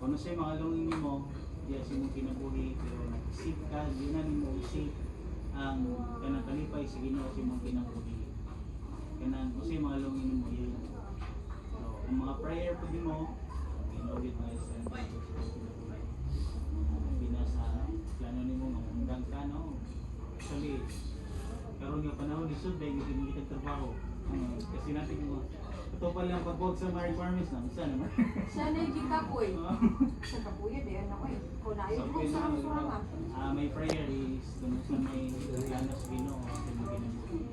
Kung sa'yo mga lungin mo, di sa mong kinabuhi, pero nag-isip ka, di na mo isip ang kanang kalipay sa Ginoo sa mong kinabuhi. Kanang kung sa'yo mga lungin mo, yun. So, ang mga prayer po din mo, ginawit na sa kinabuhi. Binasa plano ni mo, mangundang ka, no? Actually, karon nga panahon ni Sud, dahil hindi kita trabaho. Kasi natin mo, ito pa lang pag-work sa mga requirements na, isa naman. Sana yung kapoy. Sa kapoy, di ano ko eh. Kung naayos ko sa kamusurangan. May prayer is, kung sa may plano sa Ginoo, sa mga kinabuhi.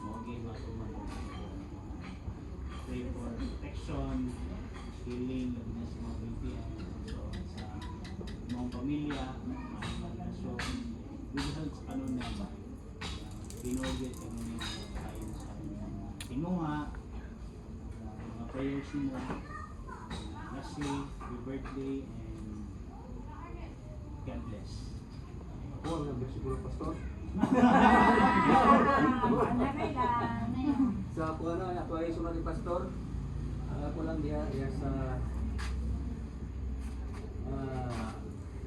Okay, matuman. Pray for protection, healing, na sa mga BPM, so sa mga pamilya, mga relasyon, bigyan sa kanon na ba? Pinugit kami niya tayo sa pinuha, mga prayers mo, lastly, happy birthday, and God bless. Ako ang nag-siguro, Pastor. Sa ako ako ay sunod ni Pastor. Ako lang diya sa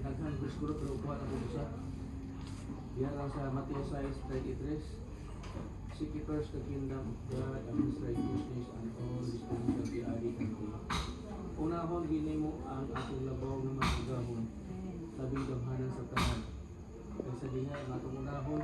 daghan ko siguro pero kuha ako busa. Diya lang sa Matthew 6:33. Seek ye first the kingdom of God and His righteousness, and all these things shall be added unto you. Unahon gini mo ang atong labaw nga magagahon. Labing gamhanan sa tanan. Kaysa diha ang atong unahon